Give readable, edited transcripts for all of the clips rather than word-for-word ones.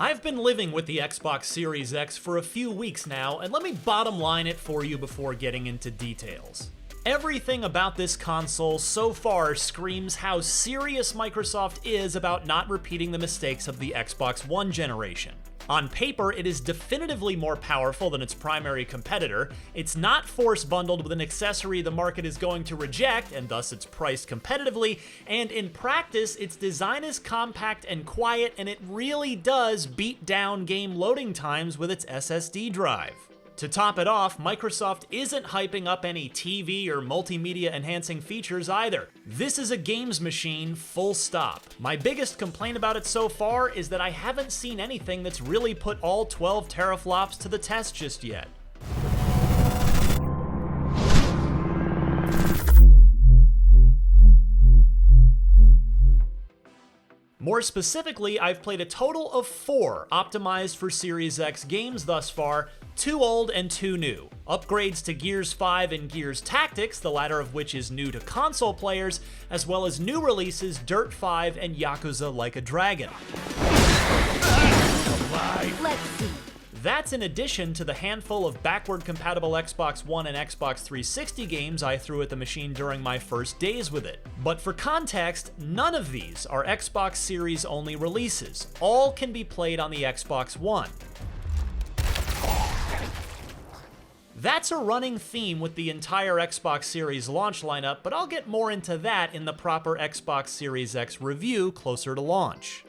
I've been living with the Xbox Series X for a few weeks now, and let me bottom line it for you before getting into details. Everything about this console so far screams how serious Microsoft is about not repeating the mistakes of the Xbox One generation. On paper, it is definitively more powerful than its primary competitor, it's not force bundled with an accessory the market is going to reject, and thus it's priced competitively, and in practice, its design is compact and quiet, and it really does beat down game loading times with its SSD drive. To top it off, Microsoft isn't hyping up any TV or multimedia enhancing features either. This is a games machine, full stop. My biggest complaint about it so far is that I haven't seen anything that's really put all 12 teraflops to the test just yet. More specifically, I've played a total of 4 optimized for Series X games thus far, 2 old and 2 new. Upgrades to Gears 5 and Gears Tactics, the latter of which is new to console players, as well as new releases Dirt 5 and Yakuza Like a Dragon. Let's see. That's in addition to the handful of backward-compatible Xbox One and Xbox 360 games I threw at the machine during my first days with it. But for context, none of these are Xbox Series-only releases. All can be played on the Xbox One. That's a running theme with the entire Xbox Series launch lineup, but I'll get more into that in the proper Xbox Series X review closer to launch.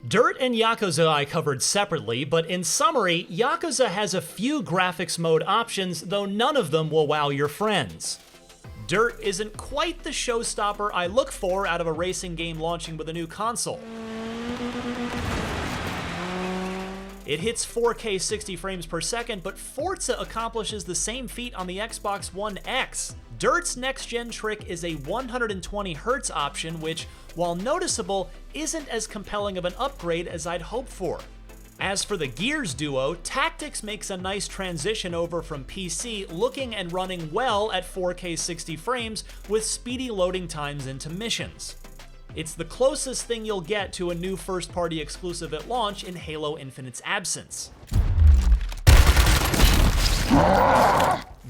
Dirt and Yakuza I covered separately, but in summary, Yakuza has a few graphics mode options, though none of them will wow your friends. Dirt isn't quite the showstopper I look for out of a racing game launching with a new console. It hits 4K 60 frames per second, but Forza accomplishes the same feat on the Xbox One X. Dirt's next-gen trick is a 120Hz option, which, while noticeable, isn't as compelling of an upgrade as I'd hoped for. As for the Gears duo, Tactics makes a nice transition over from PC, looking and running well at 4K 60 frames with speedy loading times into missions. It's the closest thing you'll get to a new first-party exclusive at launch in Halo Infinite's absence.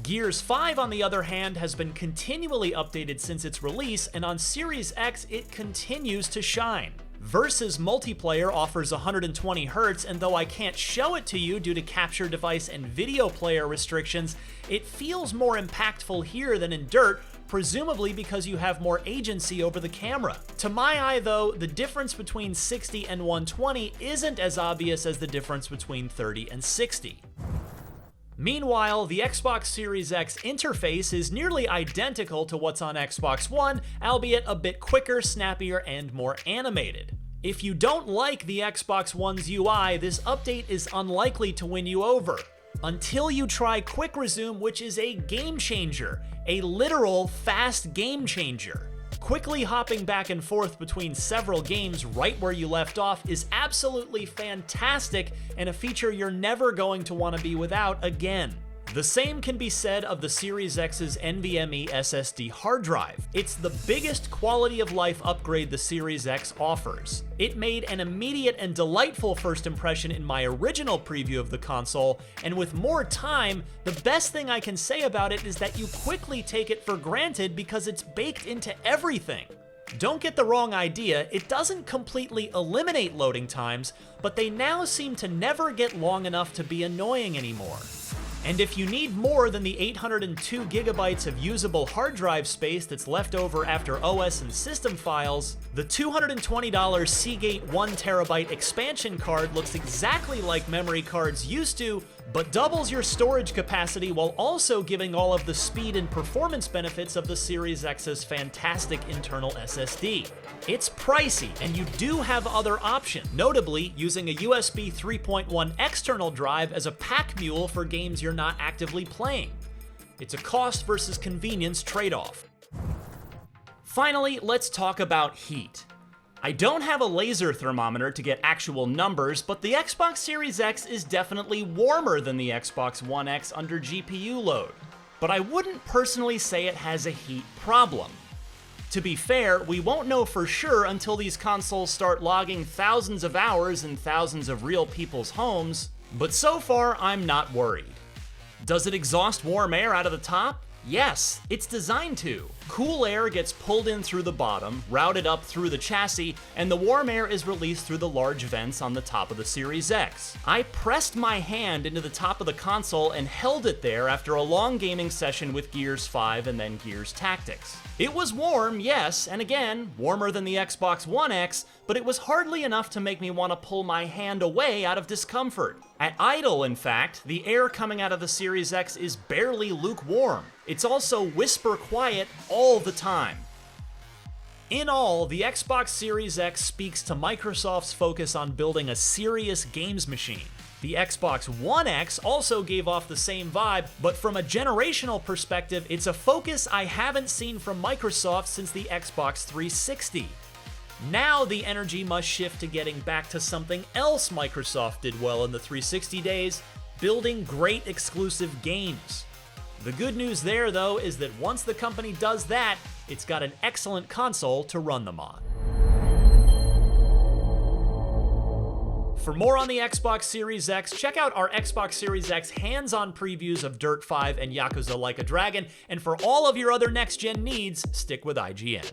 Gears 5, on the other hand, has been continually updated since its release, and on Series X, it continues to shine. Versus multiplayer offers 120Hz, and though I can't show it to you due to capture device and video player restrictions, it feels more impactful here than in Dirt, presumably because you have more agency over the camera. To my eye, though, the difference between 60 and 120 isn't as obvious as the difference between 30 and 60. Meanwhile, the Xbox Series X interface is nearly identical to what's on Xbox One, albeit a bit quicker, snappier, and more animated. If you don't like the Xbox One's UI, this update is unlikely to win you over. Until you try Quick Resume, which is a game changer, a literal fast game changer. Quickly hopping back and forth between several games right where you left off is absolutely fantastic and a feature you're never going to want to be without again. The same can be said of the Series X's NVMe SSD hard drive. It's the biggest quality of life upgrade the Series X offers. It made an immediate and delightful first impression in my original preview of the console, and with more time, the best thing I can say about it is that you quickly take it for granted because it's baked into everything. Don't get the wrong idea, it doesn't completely eliminate loading times, but they now seem to never get long enough to be annoying anymore. And if you need more than the 802 gigabytes of usable hard drive space that's left over after OS and system files, the $220 Seagate 1TB expansion card looks exactly like memory cards used to, but doubles your storage capacity while also giving all of the speed and performance benefits of the Series X's fantastic internal SSD. It's pricey, and you do have other options, notably using a USB 3.1 external drive as a pack mule for games you're not actively playing. It's a cost versus convenience trade-off. Finally, let's talk about heat. I don't have a laser thermometer to get actual numbers, but the Xbox Series X is definitely warmer than the Xbox One X under GPU load. But I wouldn't personally say it has a heat problem. To be fair, we won't know for sure until these consoles start logging thousands of hours in thousands of real people's homes, but so far I'm not worried. Does it exhaust warm air out of the top? Yes, it's designed to. Cool air gets pulled in through the bottom, routed up through the chassis, and the warm air is released through the large vents on the top of the Series X. I pressed my hand into the top of the console and held it there after a long gaming session with Gears 5 and then Gears Tactics. It was warm, yes, and again, warmer than the Xbox One X, but it was hardly enough to make me want to pull my hand away out of discomfort. At idle, in fact, the air coming out of the Series X is barely lukewarm. It's also whisper quiet all the time. In all, the Xbox Series X speaks to Microsoft's focus on building a serious games machine. The Xbox One X also gave off the same vibe, but from a generational perspective, it's a focus I haven't seen from Microsoft since the Xbox 360. Now the energy must shift to getting back to something else Microsoft did well in the 360 days, building great exclusive games. The good news there, though, is that once the company does that, it's got an excellent console to run them on. For more on the Xbox Series X, check out our Xbox Series X hands-on previews of Dirt 5 and Yakuza Like a Dragon, and for all of your other next-gen needs, stick with IGN.